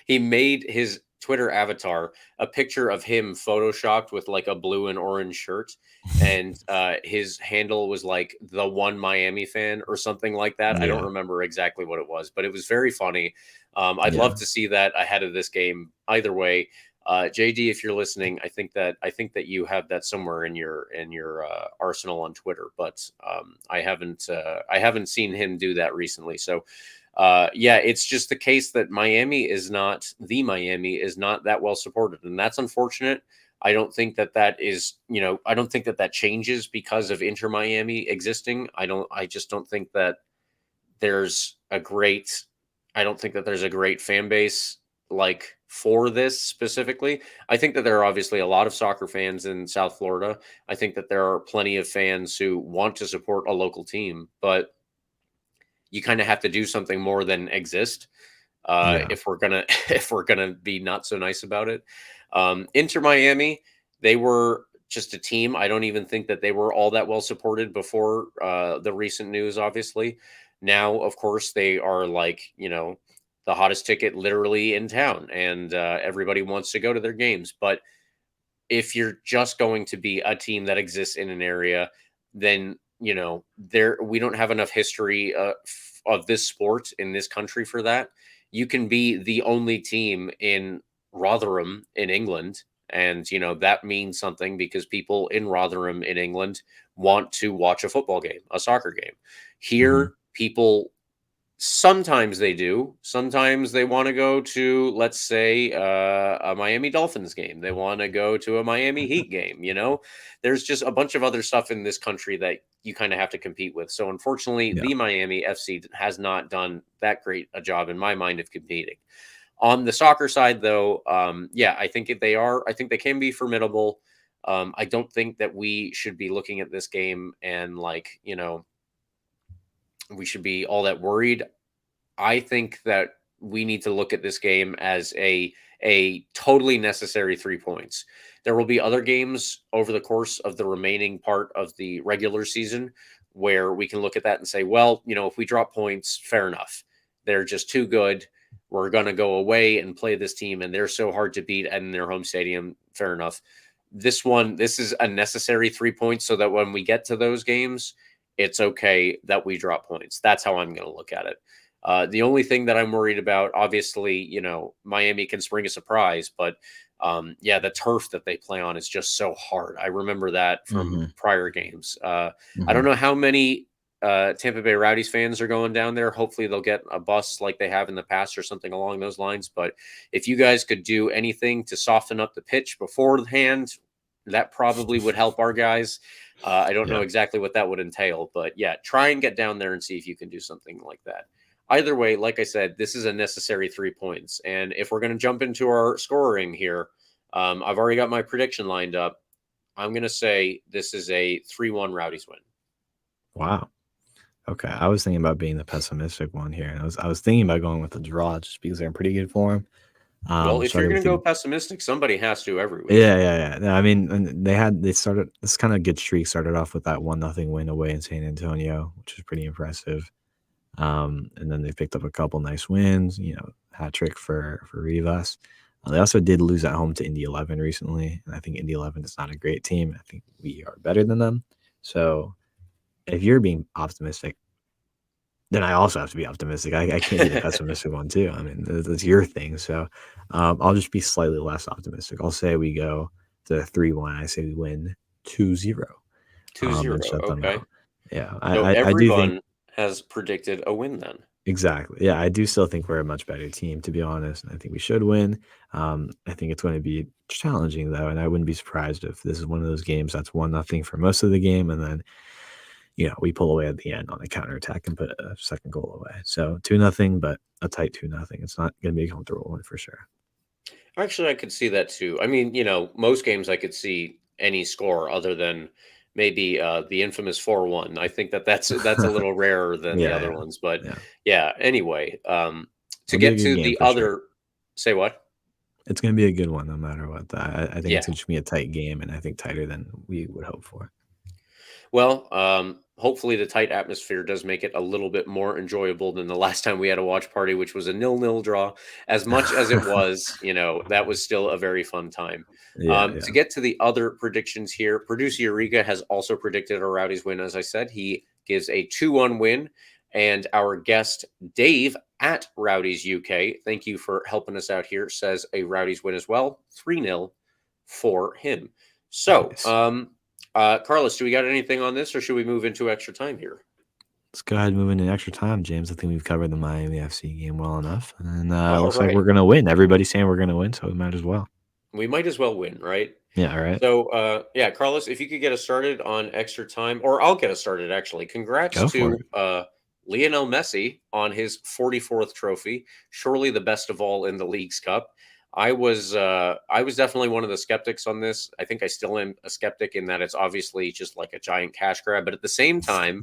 he made his Twitter avatar a picture of him photoshopped with like a blue and orange shirt, and his handle was like the one Miami fan or something like that. I don't
Yeah.
remember exactly what it was, but it was very funny. I'd
Yeah.
love to see that ahead of this game. Either way, JD, if you're listening, I think that you have that somewhere in your arsenal on Twitter, but I haven't seen him do that recently. So yeah, it's just the case that Miami is not that well supported, and that's unfortunate. I don't think that is, I don't think that changes because of Inter Miami existing. I just don't think that there's a great I don't think that there's a great fan base like for this specifically. I think that there are obviously a lot of soccer fans in South Florida. I think that there are plenty of fans who want to support a local team, but you kind of have to do something more than exist
Yeah.
if we're gonna if we're gonna be not so nice about it. Inter Miami, they were just a team. I don't even think that they were all that well supported before the recent news. Obviously, now of course they are like the hottest ticket literally in town, and everybody wants to go to their games. But if you're just going to be a team that exists in an area, then there we don't have enough history of this sport in this country for that. You can be the only team in Rotherham in England, and that means something because people in Rotherham in England want to watch a football game, a soccer game.
Mhm.
Here, people sometimes they do. Sometimes they want to go to, let's say, a Miami Dolphins game. They want to go to a Miami Heat game. There's just a bunch of other stuff in this country that you kind of have to compete with. So, unfortunately,
Yeah.
the Miami FC has not done that great a job, in my mind, of competing. On the soccer side, though, yeah, I think they are. I think they can be formidable. I don't think that we should be looking at this game and we should be all that worried. I think that we need to look at this game as a totally necessary 3 points. There will be other games over the course of the remaining part of the regular season where we can look at that and say, well, if we drop points, fair enough. They're just too good. We're going to go away and play this team, and they're so hard to beat in their home stadium. Fair enough. This is a necessary 3 points so that when we get to those games, it's okay that we drop points. That's how I'm going to look at it. The only thing that I'm worried about, obviously, Miami can spring a surprise, but yeah, the turf that they play on is just so hard. I remember that from
Mhm.
prior games. I don't
Mhm.
know how many Tampa Bay Rowdies fans are going down there. Hopefully, they'll get a bus like they have in the past or something along those lines. But if you guys could do anything to soften up the pitch beforehand, that probably would help our guys. I don't know
Yeah.
exactly what that would entail, but yeah, try and get down there and see if you can do something like that. Either way, like I said, this is a necessary 3 points. And if we're going to jump into our scoring here, I've already got my prediction lined up. I'm going to say this is a 3-1 Rowdies win.
Wow. Okay. I was thinking about being the pessimistic one here, and I was thinking about going with a draw just because they're in pretty good form.
Well, if you're
Started
going
with
to go
the
pessimistic, somebody has to every week.
Yeah, yeah, yeah. No, I mean, and they started this kind of good streak started off with that 1-0 win away in San Antonio, which was pretty impressive. And then they picked up a couple nice wins, hat trick for Rivas. They also did lose at home to Indy 11 recently, and I think Indy 11 is not a great team. I think we are better than them. So if you're being optimistic, then I also have to be optimistic. I can't be the pessimistic one too. I mean, that's your thing. So I'll just be slightly less optimistic. I'll say we go to 3-1. I say we win 2-0
2-0.
and shut them
Okay.
out. Yeah,
So
I do think
everyone has predicted a win then.
exactly. Yeah, I do still think we're a much better team, to be honest. I think we should win. I think it's going to be challenging though, and I wouldn't be surprised if this is one of those games that's 1-0 for most of the game, and then we pull away at the end on a counterattack and put a second goal away. So 2-0, but a tight 2-0. It's not going to be a comfortable one for sure.
Actually, I could see that too. I mean, most games I could see any score other than maybe the infamous 4-1. I think that's a little rarer than the other
Yeah,
ones. But
yeah.
yeah, anyway, to
It'll be a
get
good
to
game
the
for sure.
other, say what?
It's going to be a good one no matter what. I think
Yeah.
it's going to be a tight game, and I think tighter than we would hope for.
Well, hopefully the tight atmosphere does make it a little bit more enjoyable than the last time we had a watch party, which was a 0-0 draw. As much as it was, that was still a very fun time.
Yeah,
To
yeah.
get to the other predictions here, producer Eureka has also predicted a Rowdies win. As I said, he gives a 2-1 win. And our guest, Dave at Rowdies UK, thank you for helping us out here, says a Rowdies win as well, 3-0 for him. So,
Nice.
Carlos, do we got anything on this, or should we move into extra time here?
Let's go ahead and move into extra time, James. I think we've covered the Miami FC game well enough. And
All
looks like
right.
we're going to win. Everybody's saying we're going to win, so we might as well.
We might as well win, right?
Yeah, all right.
So, yeah, Carlos, if you could get us started on extra time, or I'll get us started, actually. Congrats
Go for
to Lionel Messi on his 44th trophy, surely the best of all in the League's Cup. I was definitely one of the skeptics on this. I think I still am a skeptic in that it's obviously just like a giant cash grab. But at the same time,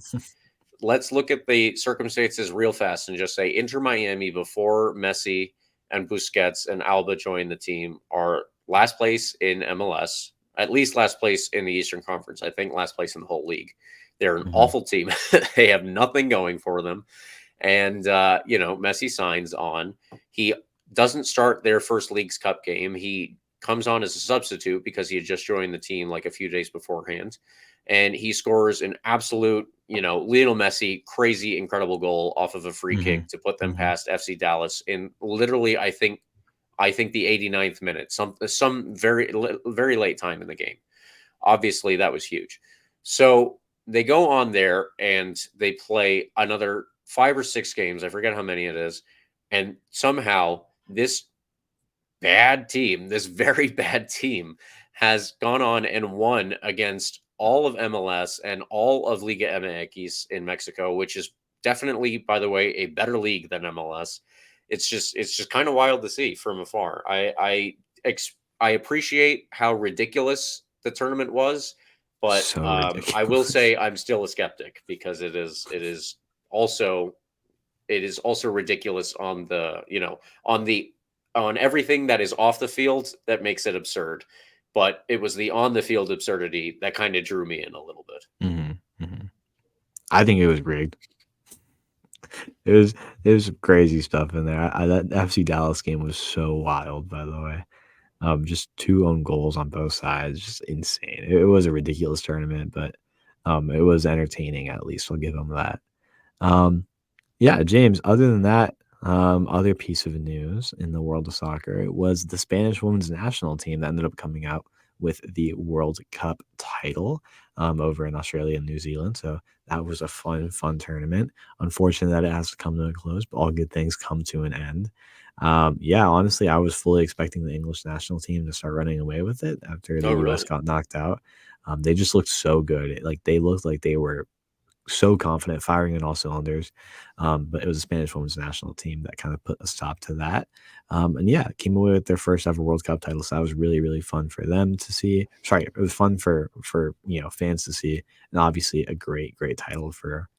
let's look at the circumstances real fast and just say Inter Miami before Messi and Busquets and Alba joined the team are last place in MLS, at least last place in the Eastern Conference. I think last place in the whole league. They're an awful team. They have nothing going for them. And, Messi signs on. He doesn't start their first League's Cup game. He comes on as a substitute because he had just joined the team like a few days beforehand. And he scores an absolute, Lionel Messi, crazy, incredible goal off of a free kick to put them past FC Dallas in literally, I think the 89th minute, some very, very late time in the game. Obviously, that was huge. So they go on there and they play another 5 or 6 games. I forget how many it is. And somehow this very bad team, has gone on and won against all of MLS and all of Liga MX in Mexico, which is definitely, by the way, a better league than MLS. It's just kind of wild to see from afar. I appreciate how ridiculous the tournament was, but
So
I will
ridiculous.
say I'm still a skeptic because it is also ridiculous on the on everything that is off the field that makes it absurd. But it was the on the field absurdity that kind of drew me in a little bit.
I think it was rigged. It was crazy stuff in there. That FC Dallas game was so wild, by the way. Just 2 own goals on both sides, just insane. It was a ridiculous tournament, but it was entertaining at least. I'll give them that. Yeah, James, other than that, other piece of news in the world of soccer was the Spanish women's national team that ended up coming out with the World Cup title over in Australia and New Zealand. So that was a fun tournament. Unfortunate that it has to come to a close, but all good things come to an end. Yeah, honestly, I was fully expecting the English national team to start running away with it after the
Oh,
US
really?
got knocked out. They just looked so good. They looked like they were so confident, firing on all cylinders. But it was the Spanish women's national team that kind of put a stop to that. And yeah, came away with their first ever World Cup title. So that was really, really fun for them to see. Sorry, it was fun for fans to see, and obviously a great title for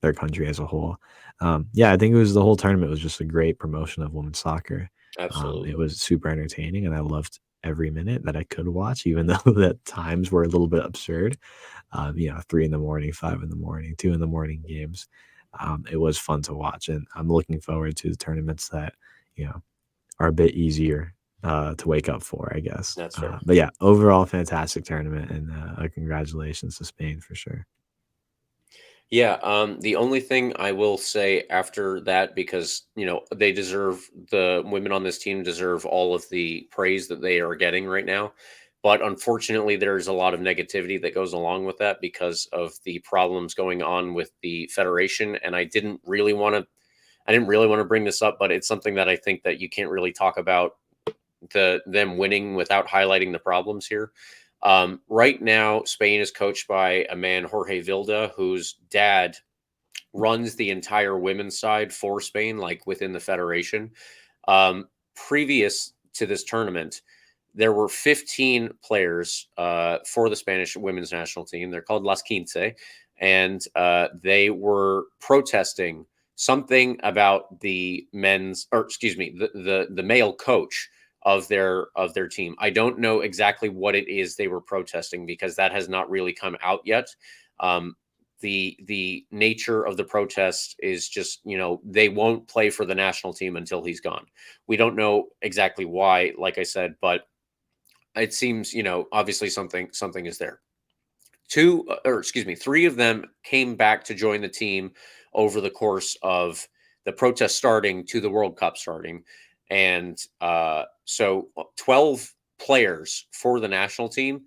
their country as a whole. Yeah, I think it was the whole tournament was just a great promotion of women's soccer. It
Absolutely.
was super entertaining, and I loved every minute that I could watch, even though the times were a little bit absurd. 3 in the morning, 5 in the morning, 2 in the morning games. It was fun to watch, and I'm looking forward to the tournaments that are a bit easier to wake up for, I guess.
That's fair.
But yeah, overall fantastic tournament, and congratulations to Spain for sure.
Yeah, the only thing I will say after that, because the women on this team deserve all of the praise that they are getting right now. But unfortunately, there's a lot of negativity that goes along with that because of the problems going on with the federation. And I didn't really want to bring this up, but it's something that I think that you can't really talk about them winning without highlighting the problems here. Right now, Spain is coached by a man, Jorge Vilda, whose dad runs the entire women's side for Spain, like within the federation. Previous to this tournament, there were 15 players for the Spanish women's national team. They're called Las Quince, and they were protesting something about the the male coach of their team. I don't know exactly what it is they were protesting because that has not really come out yet. The nature of the protest is just, they won't play for the national team until he's gone. We don't know exactly why, like I said, but it seems, obviously something is there. Three of them came back to join the team over the course of the protest starting to the World Cup starting. And so 12 players for the national team,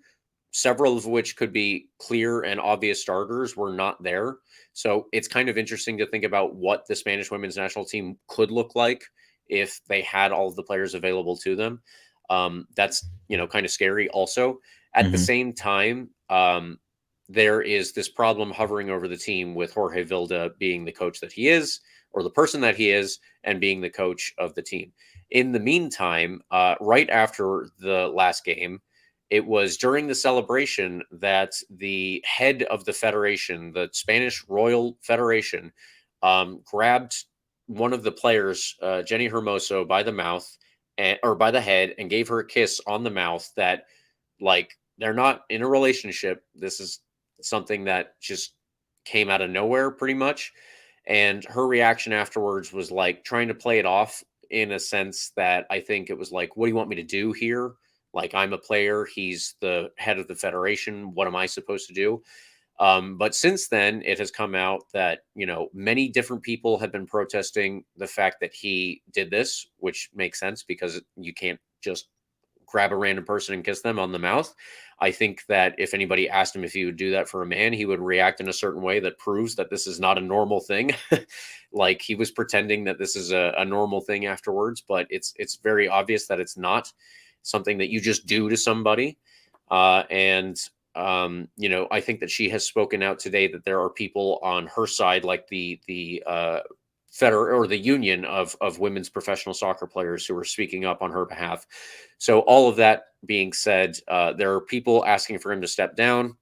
several of which could be clear and obvious starters, were not there. So it's kind of interesting to think about what the Spanish women's national team could look like if they had all of the players available to them. That's, kind of scary also. At the same time, there is this problem hovering over the team with Jorge Vilda being the coach that he is, or the person that he is, and being the coach of the team. In the meantime, right after the last game, it was during the celebration that the head of the federation, the Spanish Royal Federation, grabbed one of the players, Jenny Hermoso, by the mouth or by the head, and gave her a kiss on the mouth. That, like, they're not in a relationship. This is something that just came out of nowhere, pretty much. And her reaction afterwards was like trying to play it off in a sense that I think it was like, what do you want me to do here? Like, I'm a player. He's the head of the federation. What am I supposed to do? But since then, it has come out that, many different people have been protesting the fact that he did this, which makes sense because you can't just grab a random person and kiss them on the mouth. I think that if anybody asked him if he would do that for a man, he would react in a certain way that proves that this is not a normal thing. Like, he was pretending that this is a normal thing afterwards, but it's very obvious that it's not something that you just do to somebody. I think that she has spoken out today that there are people on her side, like the union of women's professional soccer players, who are speaking up on her behalf. So all of that being said, there are people asking for him to step down.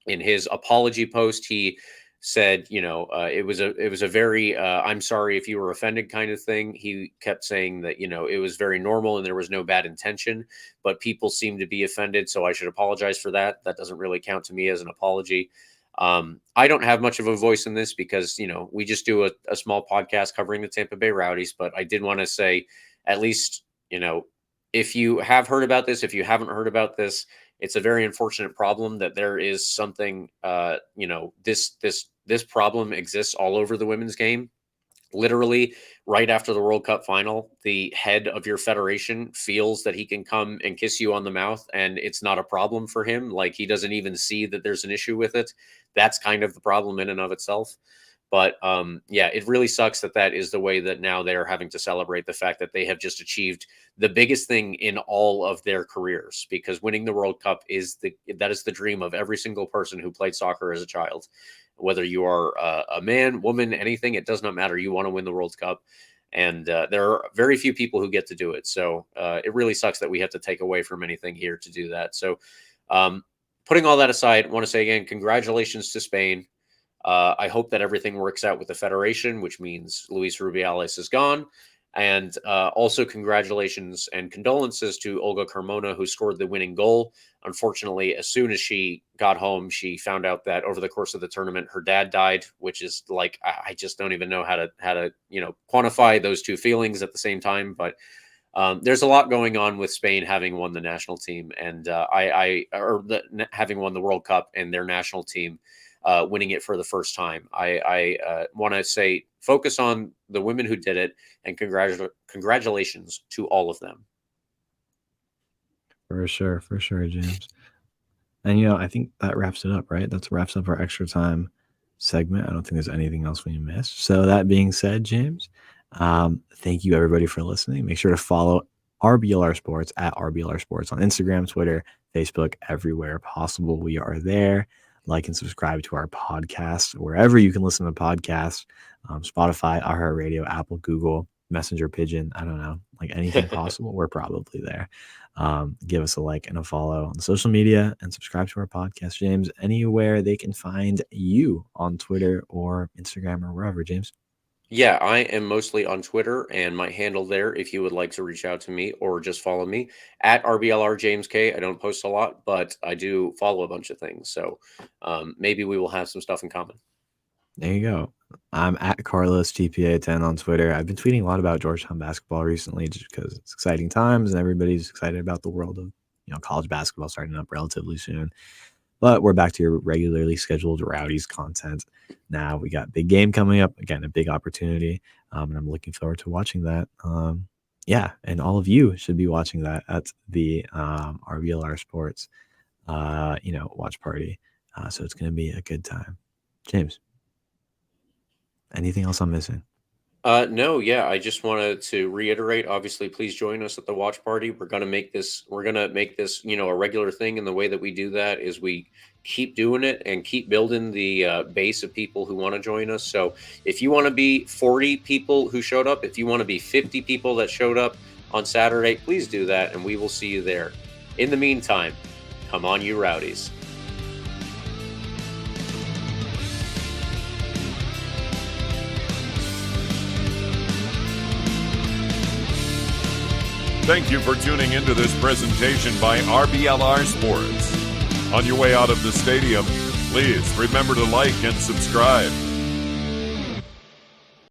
In his apology post, he said, it was a very I'm sorry if you were offended kind of thing. He kept saying that, it was very normal and there was no bad intention, but people seem to be offended, so I should apologize for that. That doesn't really count to me as an apology. I don't have much of a voice in this because, we just do a small podcast covering the Tampa Bay Rowdies, but I did want to say, at least, if you have heard about this, if you haven't heard about this, it's a very unfortunate problem that there is something, this problem exists all over the women's game. Literally, right after the World Cup final, the head of your federation feels that he can come and kiss you on the mouth and it's not a problem for him. Like, he doesn't even see that there's an issue with it. That's kind of the problem in and of itself. But it really sucks that is the way that now they're having to celebrate the fact that they have just achieved the biggest thing in all of their careers, because winning the World Cup is the dream of every single person who played soccer as a child. Whether you are a man, woman, anything, it does not matter. You want to win the World Cup. And there are very few people who get to do it. So it really sucks that we have to take away from anything here to do that. So putting all that aside, I want to say again, congratulations to Spain. I hope that everything works out with the federation, which means Luis Rubiales is gone. And also congratulations and condolences to Olga Carmona, who scored the winning goal. Unfortunately, as soon as she got home, she found out that over the course of the tournament, her dad died, which is like, I just don't even know how to quantify those two feelings at the same time. But there's a lot going on with Spain having won the national team, and having won the World Cup and their national team winning it for the first time. I want to say, focus on the women who did it, and congratulations to all of them.
For sure, James. And I think that wraps it up, right? That wraps up our extra time segment. I don't think there's anything else we missed. So that being said, James, thank you everybody for listening. Make sure to follow RBLR Sports at RBLR Sports on Instagram, Twitter, Facebook, everywhere possible. We are there. Like and subscribe to our podcast wherever you can listen to podcasts. Spotify, iHeartRadio, Apple, Google, Messenger, Pigeon. I don't know, like anything possible. We're probably there. Give us a like and a follow on social media and subscribe to our podcast, James. Anywhere they can find you on Twitter or Instagram or wherever, James.
Yeah, I am mostly on Twitter, and my handle there, if you would like to reach out to me or just follow me, at RBLR James K. I don't post a lot, but I do follow a bunch of things. So maybe we will have some stuff in common.
There you go. I'm at Carlos GPA10 on Twitter. I've been tweeting a lot about Georgetown basketball recently just because it's exciting times and everybody's excited about the world of college basketball starting up relatively soon. But we're back to your regularly scheduled Rowdies content. Now we got big game coming up. Again, a big opportunity. And I'm looking forward to watching that. Yeah, and all of you should be watching that at the RBLR Sports watch party. So it's going to be a good time. James, anything else I'm missing?
No, yeah, I just wanted to reiterate, obviously, please join us at the watch party. We're going to make this, a regular thing. And the way that we do that is we keep doing it and keep building the base of people who want to join us. So if you want to be 40 people who showed up, if you want to be 50 people that showed up on Saturday, please do that. And we will see you there. In the meantime, come on, you Rowdies.
Thank you for tuning into this presentation by RBLR Sports. On your way out of the stadium, please remember to like and subscribe.